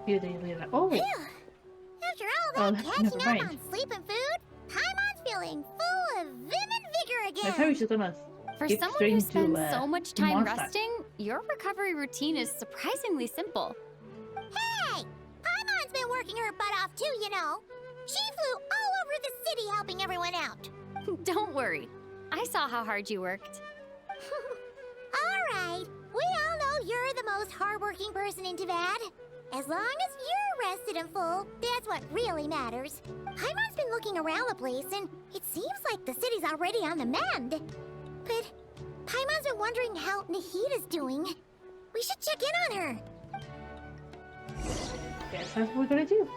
few days later. Oh! Phew. After all that catching never up mind. on sleep and food, Paimon's feeling full of vim and vigor I again. thought we should gonna For skip someone straight who into, spends so much time Mondstadt. resting, your recovery routine is surprisingly simple. Hey! Paimon's been working her butt off too, you know. She flew all over the city helping everyone out. Don't worry. I saw how hard you worked. Alright, we all know you're the most hardworking person in Tavad. As long as you're rested and full, that's what really matters. Paimon's been looking around the place, and it seems like the city's already on the mend. But Paimon's been wondering how Nahida's doing. We should check in on her. Yes, that's what we're gonna do.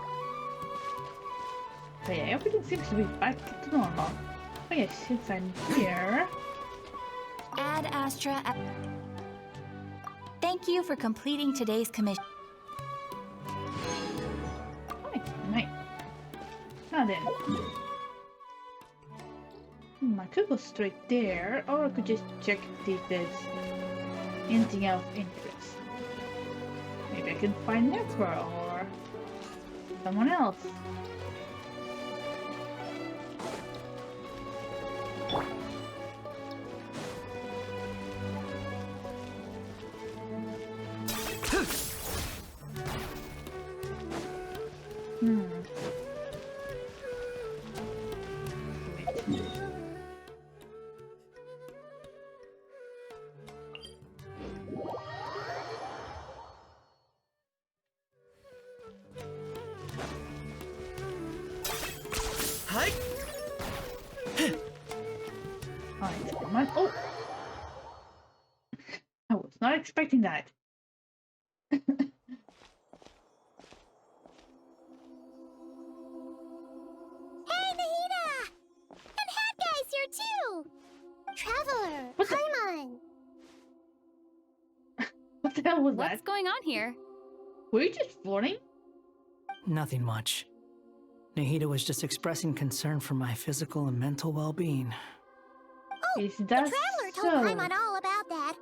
But yeah, everything seems to be back to normal. Oh yes, since I'm here. Ad Astra. Thank you for completing today's commission. Nice. Now then. I could go straight there, or I could just check if there's anything else interest. Maybe I can find Necro or someone else. Oh! I was not expecting that. Hey, Nahida! And Hat Guy's here too! Traveler, Paimon! What the hell was What's that? going on here? Were you just floating? Nothing much. Nahida was just expressing concern for my physical and mental well-being. Oh, Is the that Traveler so? told Paimon all about that.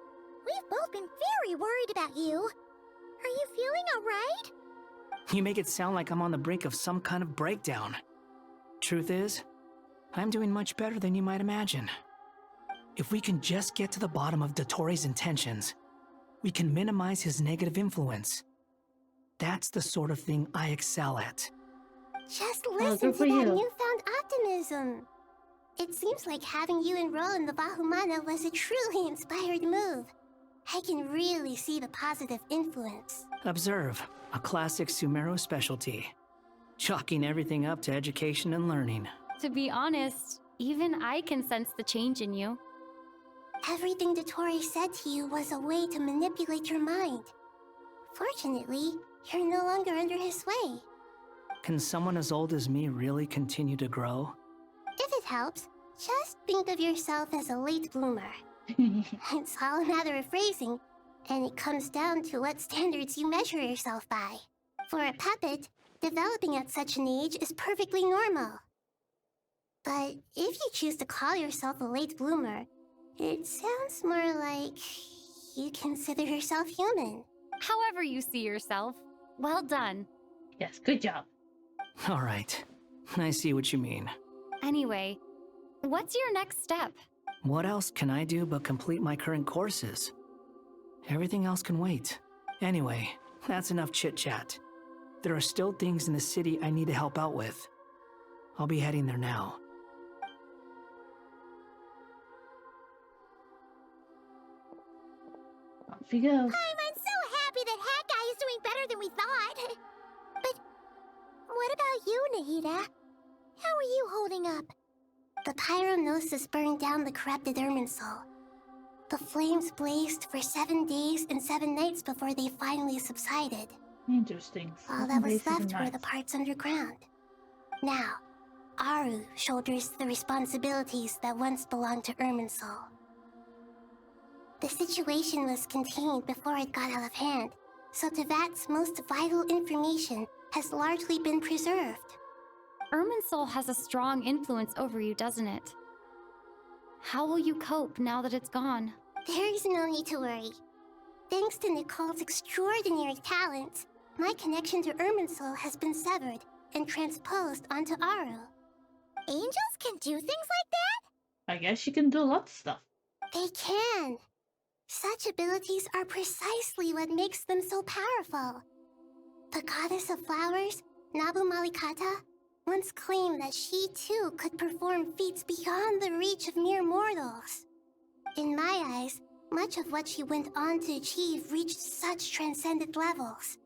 We've both been very worried about you. Are you feeling alright? You make it sound like I'm on the brink of some kind of breakdown. Truth is, I'm doing much better than you might imagine. If we can just get to the bottom of Dotori's intentions, we can minimize his negative influence. That's the sort of thing I excel at. Just good listen to for that you. newfound optimism. It seems like having you enroll in the Bahumana was a truly inspired move. I can really see the positive influence. Observe, a classic Sumero specialty. Chalking everything up to education and learning. To be honest, even I can sense the change in you. Everything Dotori said to you was a way to manipulate your mind. Fortunately, you're no longer under his sway. Can someone as old as me really continue to grow? If it helps, just think of yourself as a late bloomer. It's all a matter of phrasing, and it comes down to what standards you measure yourself by. For a puppet, developing at such an age is perfectly normal. But if you choose to call yourself a late bloomer, it sounds more like you consider yourself human. However you see yourself, well done. Yes, good job. All right, I see what you mean. Anyway, what's your next step? What else can I do but complete my current courses? Everything else can wait. Anyway, that's enough chit-chat. There are still things in the city I need to help out with. I'll be heading there now. Off he goes. I'm so happy that Hat Guy is doing better than we thought. But what about you, Nahida? How are you holding up? The pyronosis burned down the corrupted Irminsul. The flames blazed for 7 days and 7 nights before they finally subsided. Interesting. All that was left were the parts underground. Now, Aru shoulders the responsibilities that once belonged to Irminsul. The situation was contained before it got out of hand, so Tevat's most vital information has largely been preserved. Irminsul has a strong influence over you, doesn't it? How will you cope now that it's gone? There is no need to worry. Thanks to Nicole's extraordinary talents, My connection to Irminsul has been severed and transposed onto Aru. Angels can do things like that? I guess she can do lots of stuff. They can. Such abilities are precisely what makes them so powerful. The goddess of flowers, Nabu Malikata, once claimed that she too could perform feats beyond the reach of mere mortals. In my eyes, much of what she went on to achieve reached such transcendent levels.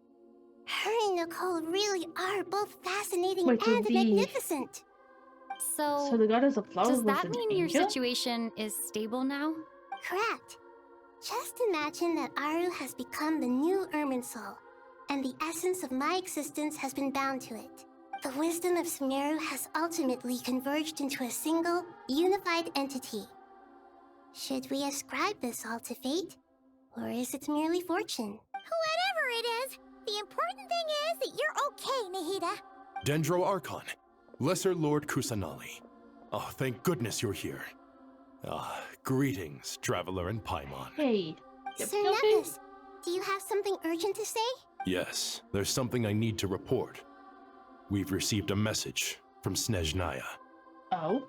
Her and Nicole really are both fascinating Wait, so and magnificent. So the goddess of flowers does was that an mean your angel? situation is stable now? Correct. Just imagine that Aru has become the new Irminsul, and the essence of my existence has been bound to it. The wisdom of Sumeru has ultimately converged into a single, unified entity. Should we ascribe this all to fate, or is it merely fortune? Whatever it is, the important thing is that you're okay, Nahida. Dendro Archon, Lesser Lord Kusanali. Oh, thank goodness you're here. Greetings, Traveler and Paimon. Hey. Sir okay? Nepis, do you have something urgent to say? Yes, there's something I need to report. We've received a message from Snezhnaya. Oh.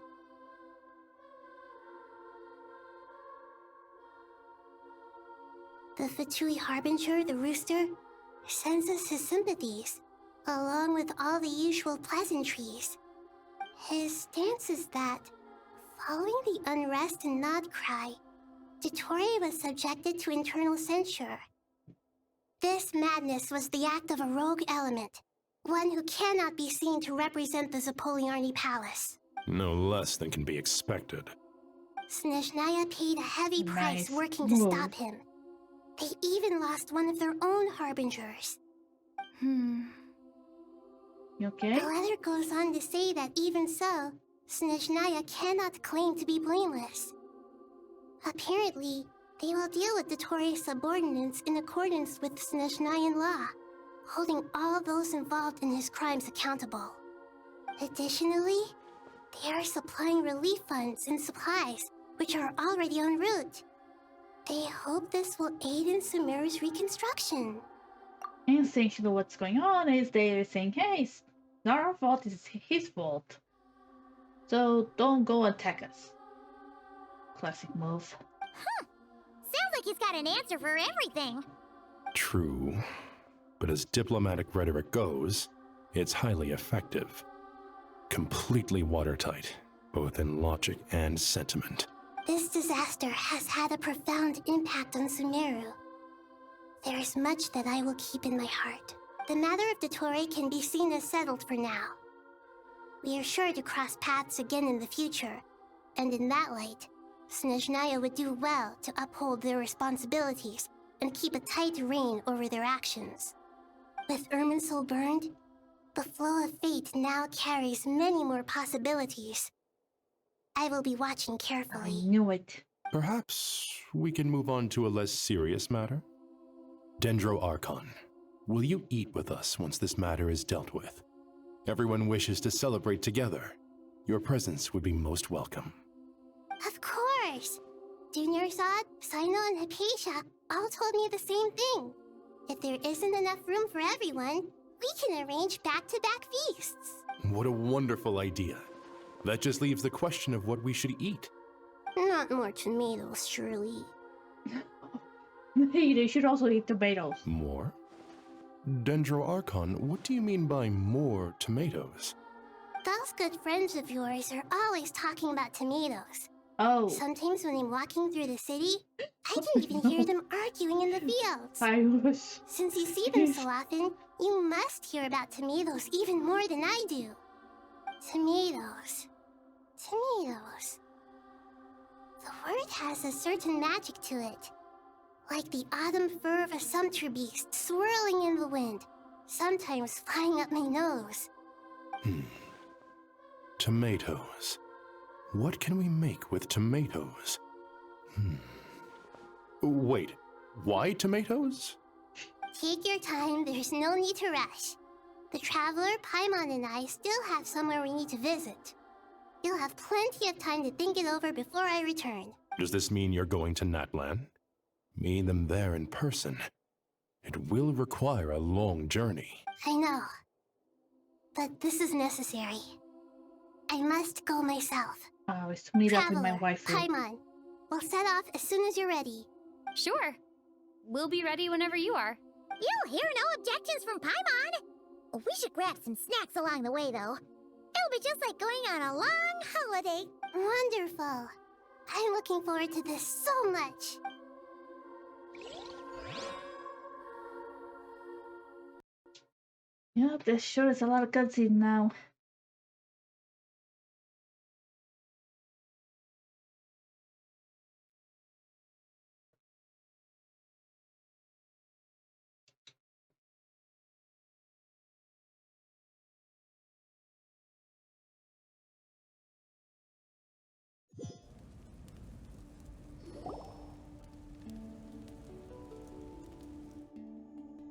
The Fatui Harbinger, the rooster, sends us his sympathies, along with all the usual pleasantries. His stance is that, following the unrest and Nod Cry, Dottore was subjected to internal censure. This madness was the act of a rogue element, one who cannot be seen to represent the Zapoliarni Palace. No less than can be expected. Snezhnaya paid a heavy price Nice working to move. stop him. They even lost one of their own harbingers. Hmm. You okay? The letter goes on to say that even so, Snezhnaya cannot claim to be blameless. Apparently, they will deal with Dottore's subordinates in accordance with Snezhnayan law, holding all those involved in his crimes accountable. Additionally, they are supplying relief funds and supplies, which are already en route. They hope this will aid in Sumeru's reconstruction. And essentially what's going on is they're saying, hey, it's not our fault, it's his fault. So don't go attack us. Classic move. Sounds like he's got an answer for everything. True. But as diplomatic rhetoric goes, it's highly effective. Completely watertight, both in logic and sentiment. This disaster has had a profound impact on Sumeru. There is much that I will keep in my heart. The matter of Dottore can be seen as settled for now. We are sure to cross paths again in the future, and in that light, Snezhnaya would do well to uphold their responsibilities and keep a tight rein over their actions. With Irminsul burned, the flow of fate now carries many more possibilities. I will be watching I carefully. knew it. Perhaps we can move on to a less serious matter? Dendro Archon, will you eat with us once this matter is dealt with? Everyone wishes to celebrate together. Your presence would be most welcome. Of course! Junior Zod, Sino, and Hypatia all told me the same thing. If there isn't enough room for everyone, we can arrange back-to-back feasts. What a wonderful idea. That just leaves the question of what we should eat. Not more tomatoes, surely. Hey, they should also eat tomatoes. More? Dendro Archon, what do you mean by more tomatoes? Those good friends of yours are always talking about tomatoes. Oh, Sometimes when I'm walking through the city, I can even hear them arguing in the fields. I wish. Since you see them so often, you must hear about tomatoes even more than I do. Tomatoes. Tomatoes. The word has a certain magic to it. Like the autumn fur of a sumpter beast swirling in the wind, sometimes flying up my nose. Tomatoes. What can we make with tomatoes? Wait, why tomatoes? Take your time, there's no need to rush. The Traveler, Paimon, and I still have somewhere we need to visit. You'll have plenty of time to think it over before I return. Does this mean you're going to Natlan? Meet them there in person. It will require a long journey. I know. But this is necessary. I must go myself. Oh, it's to meet up with my Traveler, waifu. Paimon. We'll set off as soon as you're ready. Sure. We'll be ready whenever you are. You'll hear no objections from Paimon. We should grab some snacks along the way, though. It'll be just like going on a long holiday. Wonderful. I'm looking forward to this so much. Yep, there sure is a lot of cutscenes now.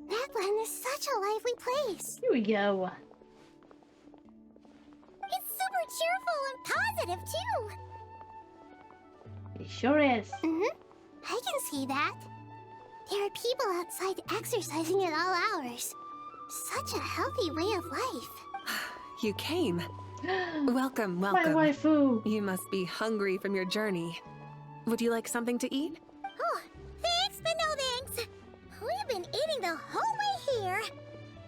Napland is such a lively place. Here we go. It's super cheerful and positive, too. It sure is. I can see that. There are people outside exercising at all hours. Such a healthy way of life. You came. Welcome, My welcome. waifu. You must be hungry from your journey. Would you like something to eat? Oh, thanks, but no thanks. We've been eating the whole way here.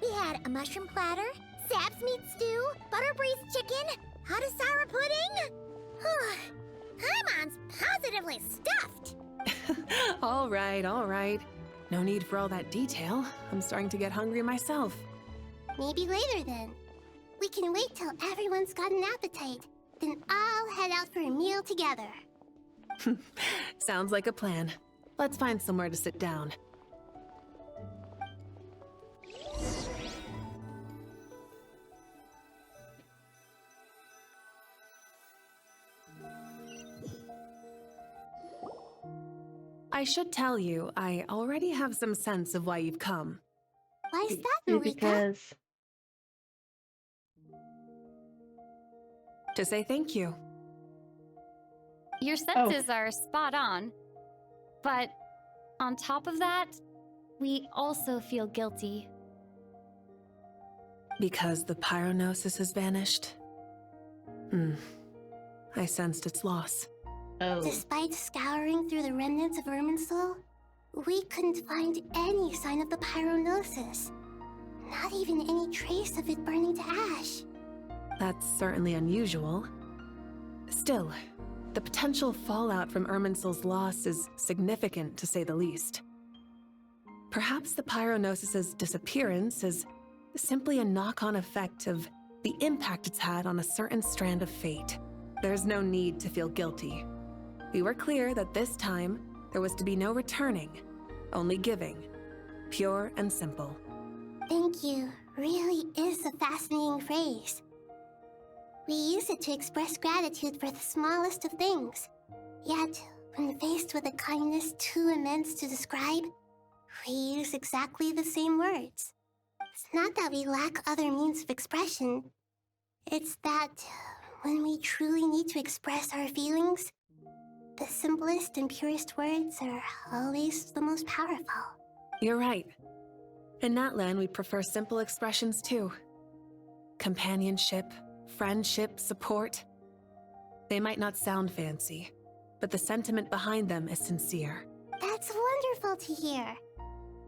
We had a mushroom platter, sap's meat stew, butter braised chicken, hot asara pudding. Paimon's positively stuffed. All right, all right. No need for all that detail. I'm starting to get hungry myself. Maybe later then. We can wait till everyone's got an appetite. Then I'll head out for a meal together. Sounds like a plan. Let's find somewhere to sit down. I should tell you, I already have some sense of why you've come. Why is that, Malika? Because To say thank you. Your senses are spot on. But on top of that, we also feel guilty. Because the pyronosis has vanished? I sensed its loss. oh, Despite scouring through the remnants of Irminsul, we couldn't find any sign of the pyronosis. Not even any trace of it burning to ash. That's certainly unusual. Still, the potential fallout from Irminsul's loss is significant, to say the least. Perhaps the pyronosis's disappearance is simply a knock-on effect of the impact it's had on a certain strand of fate. There's no need to feel guilty. We were clear that this time, there was to be no returning, only giving. Pure and simple. Thank you really is a fascinating phrase. We use it to express gratitude for the smallest of things. Yet, when faced with a kindness too immense to describe, we use exactly the same words. It's not that we lack other means of expression. It's that when we truly need to express our feelings, the simplest and purest words are always the most powerful. You're right. In Natlan, we prefer simple expressions too. Companionship, friendship, support. They might not sound fancy, but the sentiment behind them is sincere. That's wonderful to hear.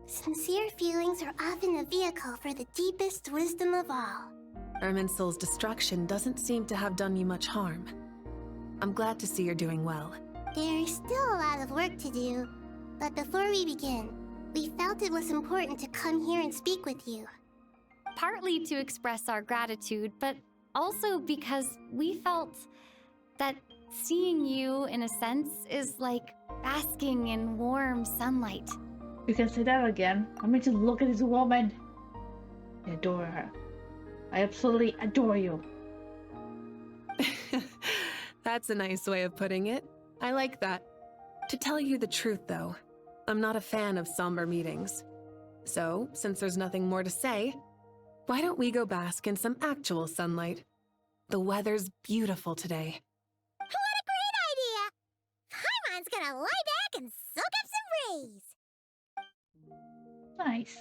Sincere feelings are often a vehicle for the deepest wisdom of all. Irminsul's destruction doesn't seem to have done you much harm. I'm glad to see you're doing well. There's still a lot of work to do, but before we begin, we felt it was important to come here and speak with you. Partly to express our gratitude, but also because we felt that seeing you, in a sense, is like basking in warm sunlight. you can say that again. I mean, just look at this woman. I adore her. I absolutely adore you. That's a nice way of putting it. I like that. To tell you the truth, though, I'm not a fan of somber meetings. So, since there's nothing more to say, why don't we go bask in some actual sunlight? The weather's beautiful today. What a great idea! Paimon's gonna lie back and soak up some rays. Nice.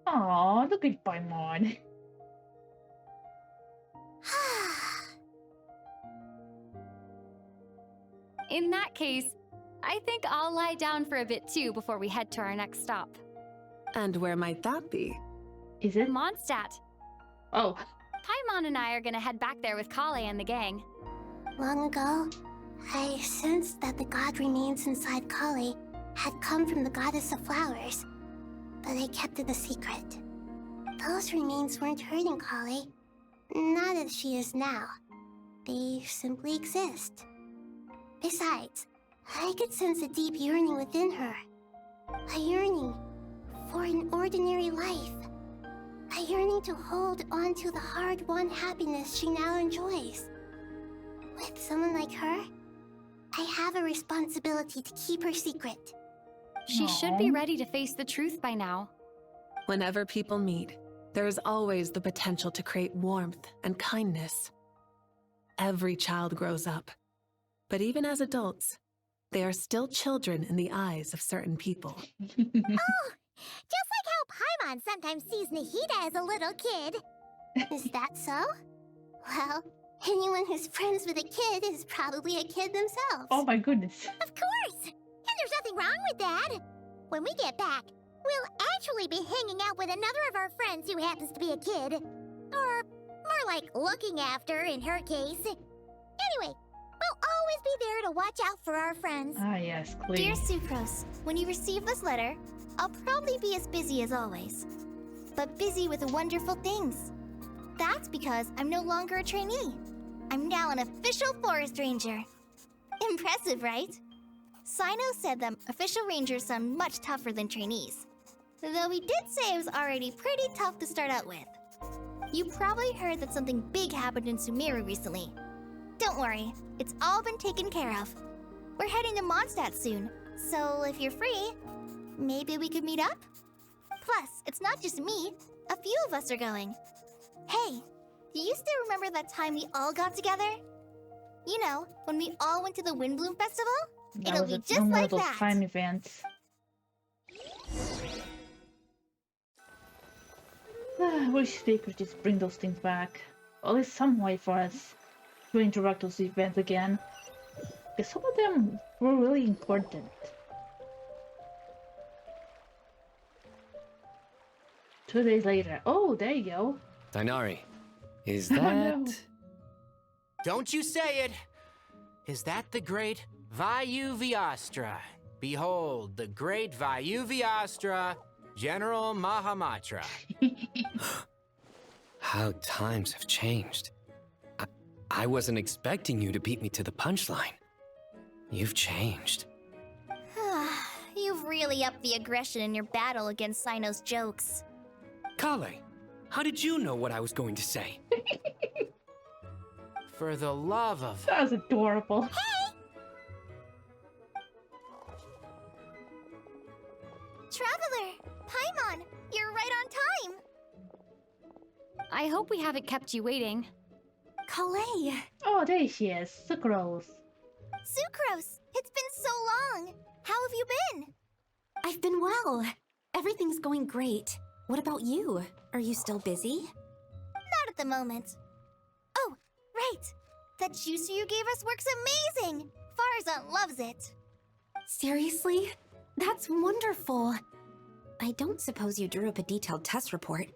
Aw, look at Paimon. In that case, I think I'll lie down for a bit too before we head to our next stop. And where might that be? Is it? Mondstadt. Oh. Paimon and I are gonna head back there with Kale and the gang. Long ago, I sensed that the god remains inside Kali had come from the goddess of flowers, but I kept it a secret. Those remains weren't hurting Kali, not as she is now. They simply exist. Besides, I could sense a deep yearning within her. A yearning for an ordinary life. A yearning to hold on to the hard-won happiness she now enjoys. With someone like her, I have a responsibility to keep her secret. She should be ready to face the truth by now. Whenever people meet, there is always the potential to create warmth and kindness. Every child grows up, but even as adults, they are still children in the eyes of certain people. Oh, just like how Paimon sometimes sees Nahida as a little kid. Is that so? Well, anyone who's friends with a kid is probably a kid themselves. Oh my goodness. Of course! And there's nothing wrong with that. When we get back, we'll actually be hanging out with another of our friends who happens to be a kid. Or more like looking after, in her case. Anyway, we'll always be there to watch out for our friends. Ah, yes, Dear please. Sucrose, when you receive this letter, I'll probably be as busy as always. But busy with wonderful things. That's because I'm no longer a trainee. I'm now an official forest ranger. Impressive, right? Sino said that official rangers sound much tougher than trainees. Though he did say it was already pretty tough to start out with. You probably heard that something big happened in Sumeru recently. Don't worry, it's all been taken care of. We're heading to Mondstadt soon, so if you're free, maybe we could meet up? Plus, it's not just me. A few of us are going. Hey, do you still remember that time we all got together? You know, when we all went to the Windbloom Festival? It'll be just one like of those that. time events. I wish they could just bring those things back. Or at least some way for us to interact those events again. Because some of them were really important. 2 days later. Oh, there you go. Dainari, is Oh, that... no. Don't you say it! Is that the great Vayu Vyastra? Behold, the great Vayu Vyastra, General Mahamatra. How times have changed. I wasn't expecting you to beat me to the punchline. You've changed. You've really upped the aggression in your battle against Sino's jokes. Kale, how did you know what I was going to say? For the love of... That was adorable. Traveler! Paimon! You're right on time! I hope we haven't kept you waiting. Kalei! Oh, there she is. Sucrose. Sucrose! It's been so long! How have you been? I've been well. Everything's going great. What about you? Are you still busy? Not at the moment. Oh, right! That juicer you gave us works amazing! Farzan loves it! Seriously? That's wonderful. I don't suppose you drew up a detailed test report.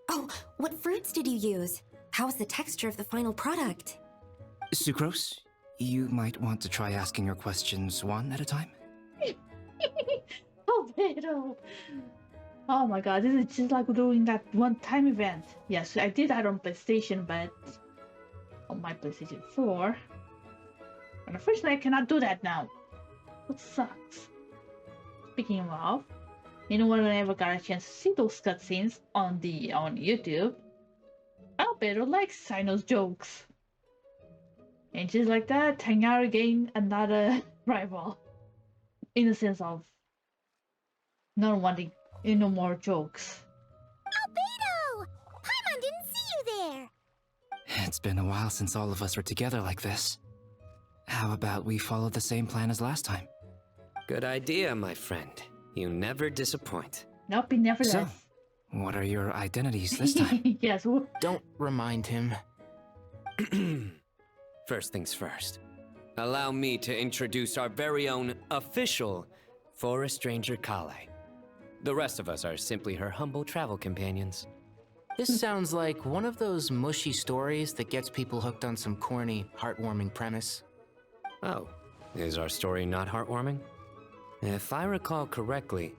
Oh, what fruits did you use? How's the texture of the final product? Sucrose, you might want to try asking your questions one at a time. Oh, Pedro. Oh my god, this is just like doing that one-time event. Yes, I did that on PlayStation, but on my PlayStation 4. And unfortunately, I cannot do that now. What sucks. Speaking of, you know when I never got a chance to see those cutscenes on YouTube? Pedro likes Sino's jokes. And just like that, Tangara gained another rival. In the sense of not wanting no more jokes. Albedo! Paimon didn't see you there! It's been a while since all of us were together like this. How about we follow the same plan as last time? Good idea, my friend. You never disappoint. Nope, he never So, does. what are your identities this time? Yes. Don't remind him. First things first. Allow me to introduce our very own official Forest Ranger Kale. The rest of us are simply her humble travel companions. This sounds like one of those mushy stories that gets people hooked on some corny, heartwarming premise. Oh, is our story not heartwarming? If I recall correctly,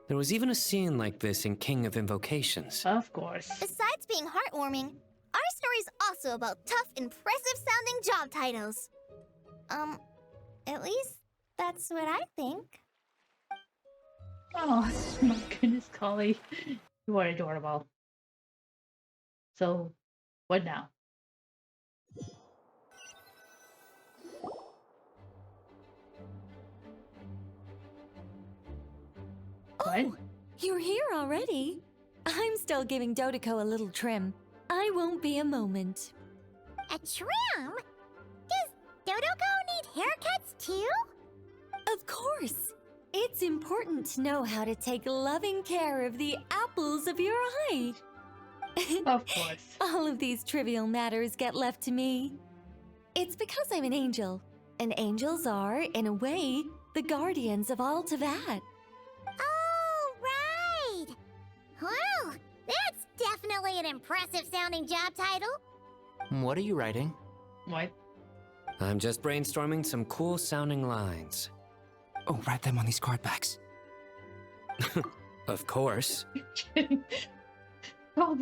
there was even a scene like this in King of Invocations. Of course. Besides being heartwarming, our story's also about tough, impressive-sounding job titles. At least that's what I think. Oh my goodness, Collie. You are adorable. So, what now? What? Oh, you're here already. I'm still giving Dodeko a little trim. I won't be a moment. A trim? Does Dodoko need haircuts too? Of course. It's important to know how to take loving care of the apples of your eye. Of course. All of these trivial matters get left to me. It's because I'm an angel, and angels are, in a way, the guardians of all Teyvat. Oh, right! Well, that's definitely an impressive-sounding job title. What are you writing? What? I'm just brainstorming some cool-sounding lines. Oh, write them on these card backs. Of course. Oh,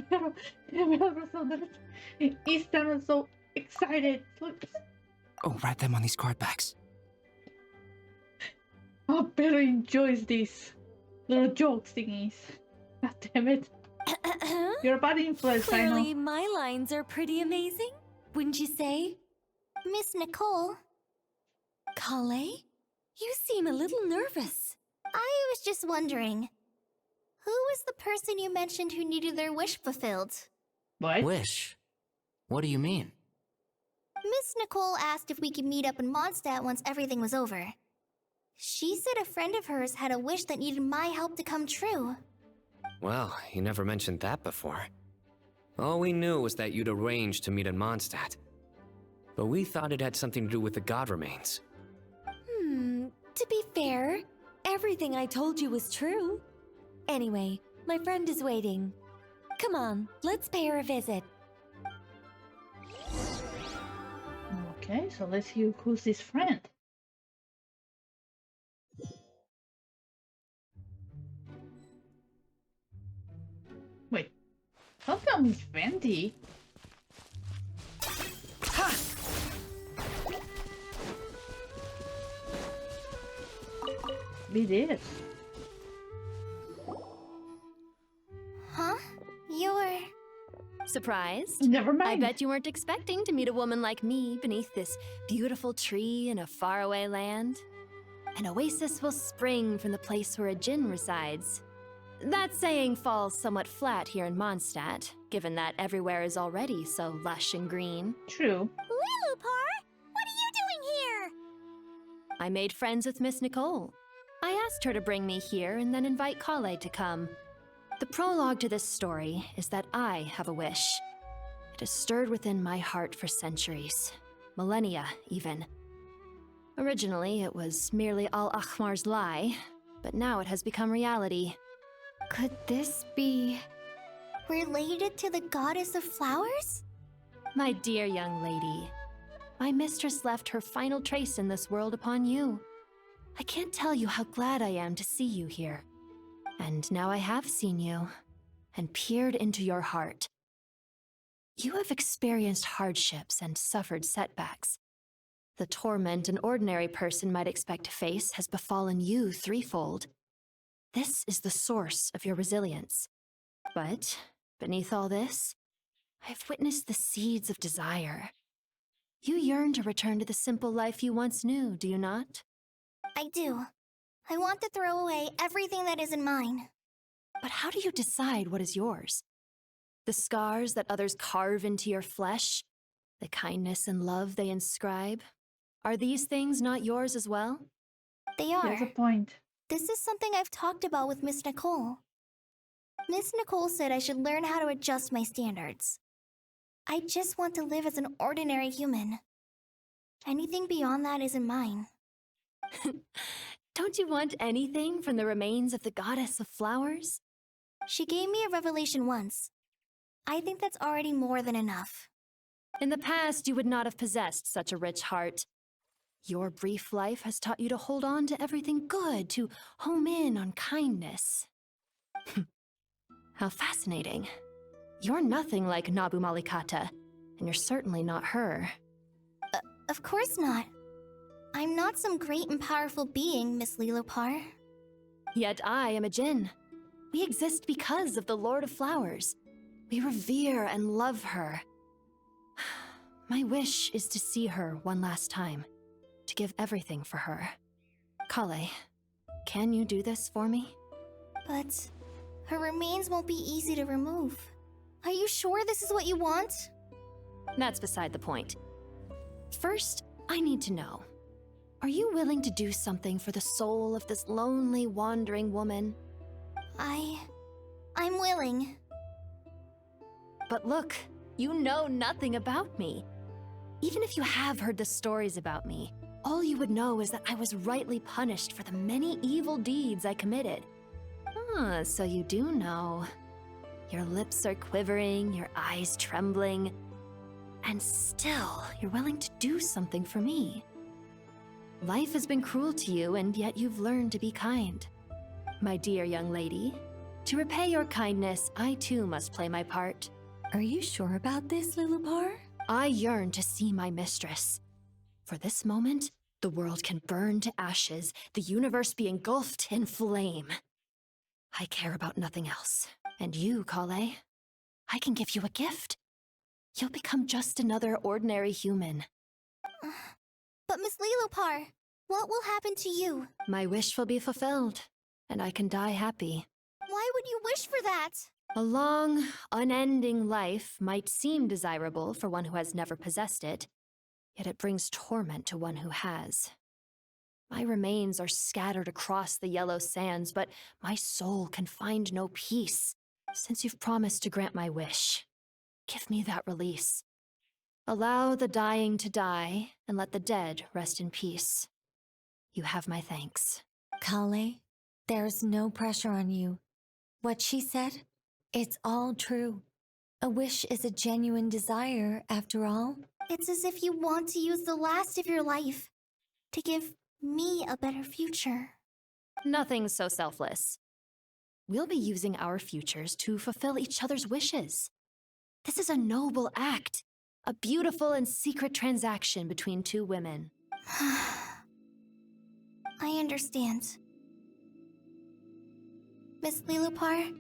he sounded so excited. Look. Oh, write them on these card backs. Oh, Pedro enjoys these little joke thingies. God damn it. You're a body influence, I know. Clearly, my lines are pretty amazing, wouldn't you say? Miss Nicole, Kale? You seem a little nervous. I was just wondering, who was the person you mentioned who needed their wish fulfilled? What? Wish? What do you mean? Miss Nicole asked if we could meet up in Mondstadt once everything was over. She said a friend of hers had a wish that needed my help to come true. Well, you never mentioned that before. All we knew was that you'd arranged to meet in Mondstadt. But we thought it had something to do with the god remains. To be fair, everything I told you was true. Anyway, my friend is waiting. Come on, let's pay her a visit. Okay, so let's hear who's this friend. Wait, how come he's Venti? Ha! Be this. Huh? You're... Surprised? Never mind. I bet you weren't expecting to meet a woman like me beneath this beautiful tree in a faraway land. An oasis will spring from the place where a djinn resides. That saying falls somewhat flat here in Mondstadt, given that everywhere is already so lush and green. True. Lilupar, what are you doing here? I made friends with Miss Nicole. I asked her to bring me here and then invite Kale to come. The prologue to this story is that I have a wish. It has stirred within my heart for centuries, millennia even. Originally, it was merely Al-Akhmar's lie, but now it has become reality. Could this be... related to the goddess of flowers? My dear young lady, my mistress left her final trace in this world upon you. I can't tell you how glad I am to see you here. And now I have seen you, and peered into your heart. You have experienced hardships and suffered setbacks. The torment an ordinary person might expect to face has befallen you threefold. This is the source of your resilience. But, beneath all this, I've witnessed the seeds of desire. You yearn to return to the simple life you once knew, do you not? I do. I want to throw away everything that isn't mine. But how do you decide what is yours? The scars that others carve into your flesh? The kindness and love they inscribe? Are these things not yours as well? They are. There's a point. This is something I've talked about with Miss Nicole. Miss Nicole said I should learn how to adjust my standards. I just want to live as an ordinary human. Anything beyond that isn't mine. Don't you want anything from the remains of the goddess of flowers? She gave me a revelation once. I think that's already more than enough. In the past, you would not have possessed such a rich heart. Your brief life has taught you to hold on to everything good, to home in on kindness. How fascinating. You're nothing like Nabu Malikata, and you're certainly not her. Of course not. I'm not some great and powerful being, Miss Lilopar. Yet I am a Djinn. We exist because of the Lord of Flowers. We revere and love her. My wish is to see her one last time, to give everything for her. Kale, can you do this for me? But her remains won't be easy to remove. Are you sure this is what you want? That's beside the point. First, I need to know. Are you willing to do something for the soul of this lonely, wandering woman? I'm willing. But look, you know nothing about me. Even if you have heard the stories about me, all you would know is that I was rightly punished for the many evil deeds I committed. Ah, so you do know. Your lips are quivering, your eyes trembling, and still you're willing to do something for me. Life has been cruel to you, and yet you've learned to be kind. My dear young lady, to repay your kindness, I too must play my part. Are you sure about this, Lilopar? I yearn to see my mistress. For this moment, the world can burn to ashes, the universe be engulfed in flame. I care about nothing else. And you, Kale, I can give you a gift. You'll become just another ordinary human. But Miss Lilopar, what will happen to you? My wish will be fulfilled, and I can die happy. Why would you wish for that? A long, unending life might seem desirable for one who has never possessed it, yet it brings torment to one who has. My remains are scattered across the yellow sands, but my soul can find no peace. Since you've promised to grant my wish, give me that release. Allow the dying to die, and let the dead rest in peace. You have my thanks. Kale, there's no pressure on you. What she said, it's all true. A wish is a genuine desire, after all. It's as if you want to use the last of your life to give me a better future. Nothing so selfless. We'll be using our futures to fulfill each other's wishes. This is a noble act, a beautiful and secret transaction between two women. I understand. Miss Lilopar,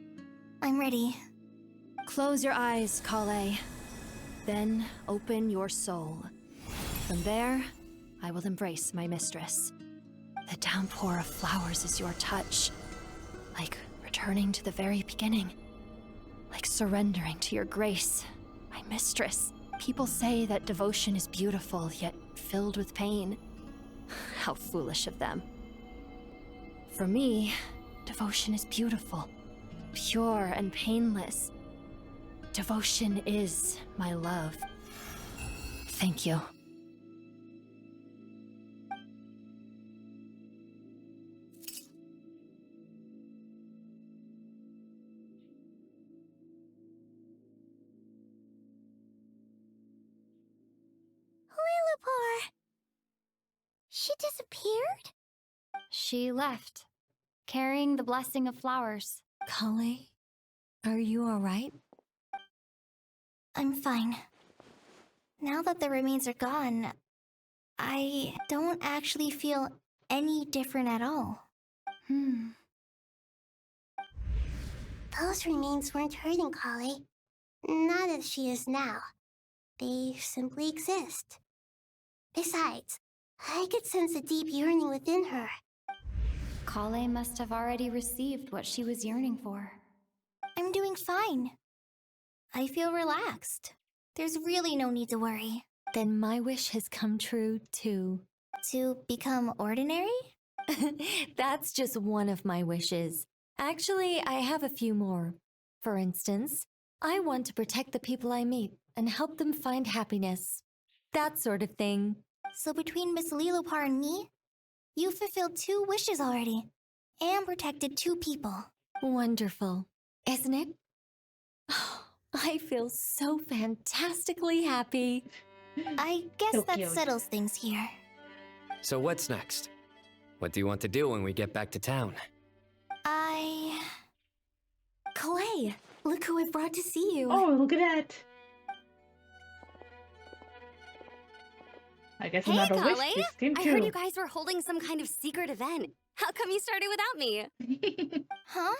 I'm ready. Close your eyes, Kale. Then open your soul. From there, I will embrace my mistress. The downpour of flowers is your touch, like returning to the very beginning, like surrendering to your grace, my mistress. People say that devotion is beautiful, yet filled with pain. How foolish of them. For me, devotion is beautiful, pure and painless. Devotion is my love. Thank you. Lilopar! She disappeared? She left, carrying the blessing of flowers. Kale, are you alright? I'm fine. Now that the remains are gone, I don't actually feel any different at all. Those remains weren't hurting Kale. Not as she is now. They simply exist. Besides, I could sense a deep yearning within her. Kale must have already received what she was yearning for. I'm doing fine. I feel relaxed. There's really no need to worry. Then my wish has come true, too. To become ordinary? That's just one of my wishes. Actually, I have a few more. For instance, I want to protect the people I meet and help them find happiness. That sort of thing. So between Miss Lilopar and me, you fulfilled 2 wishes already, and protected 2 people. Wonderful, isn't it? I feel so fantastically happy. I guess So that cute. settles things here. So what's next? What do you want to do when we get back to town? Clay, look who I've brought to see you. Oh, look at that. I guess Hey, another wish Kale! just came I true. heard you guys were holding some kind of secret event. How come you started without me? Huh?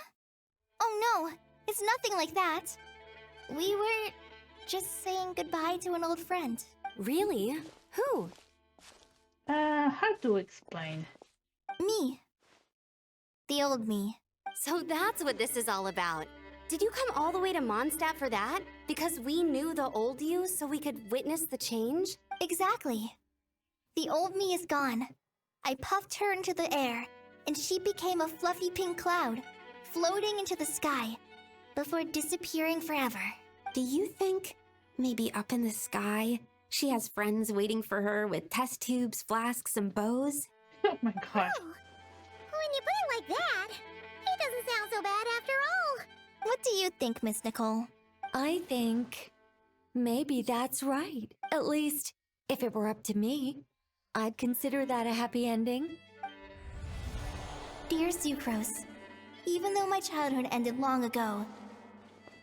Oh no, it's nothing like that. We were just saying goodbye to an old friend. Really? Who? How to explain? Me. The old me. So that's what this is all about. Did you come all the way to Mondstadt for that? Because we knew the old you so we could witness the change? Exactly. The old me is gone. I puffed her into the air, and she became a fluffy pink cloud, floating into the sky, before disappearing forever. Do you think, maybe up in the sky, she has friends waiting for her with test tubes, flasks, and bows? Oh my god. Oh, when you put it like that, it doesn't sound so bad after all. What do you think, Miss Nicole? I think maybe that's right. At least, if it were up to me, I'd consider that a happy ending. Dear Sucrose, even though my childhood ended long ago,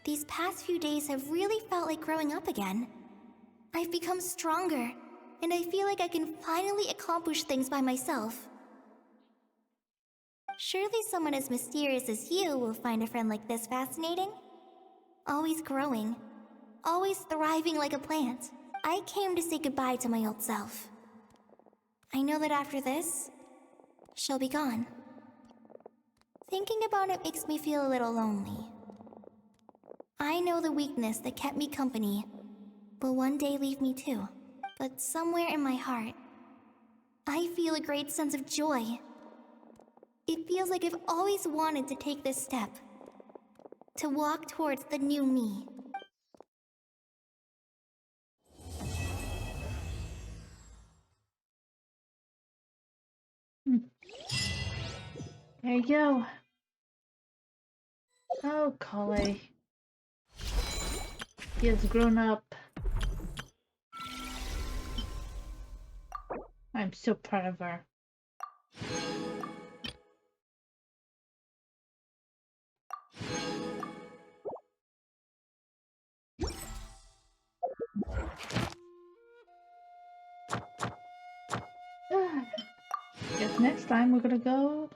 these past few days have really felt like growing up again. I've become stronger, and I feel like I can finally accomplish things by myself. Surely someone as mysterious as you will find a friend like this fascinating? Always growing, always thriving like a plant. I came to say goodbye to my old self. I know that after this, she'll be gone. Thinking about it makes me feel a little lonely. I know the weakness that kept me company will one day leave me too. But somewhere in my heart, I feel a great sense of joy. It feels like I've always wanted to take this step. To walk towards the new me. There you go. Oh, Kale. He has grown up. I'm so proud of her. Guess next time we're gonna go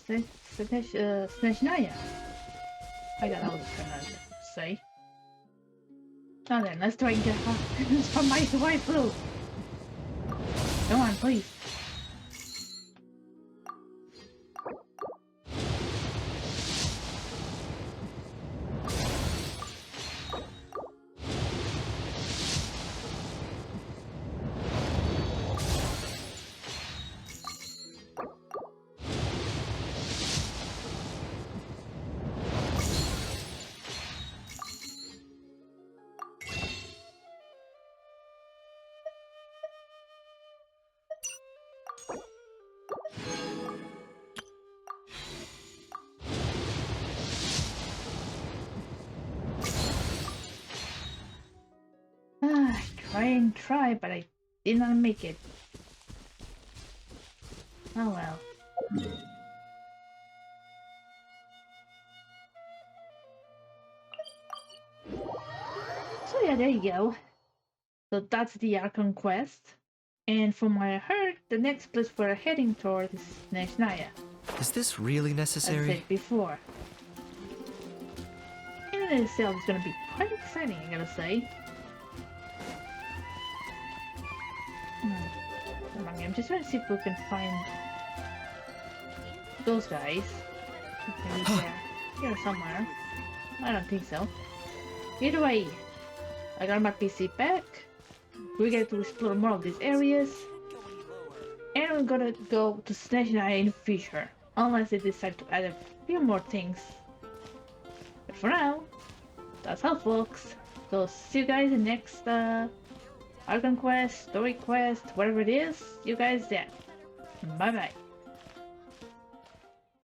Snezhnaya. I got all this gonna say. Now then, let's try and get from my white blue. Come on, please. Try, but I did not make it. Oh well. So yeah, there you go. So that's the Archon quest. And from what I heard, the next place we're heading toward is Snezhnaya. Is this really necessary? As I said before. In and of itself is gonna be quite exciting, I gotta say. I'm just trying to see if we can find those guys. Maybe they're here somewhere. I don't think so. Either way, I got my PC back. we get to explore more of these areas. And we're gonna go to Snatch Eye in the future, unless they decide to add a few more things. But for now, that's all folks. So see you guys in the next Archon quest, story quest, whatever it is, you guys there. Bye bye.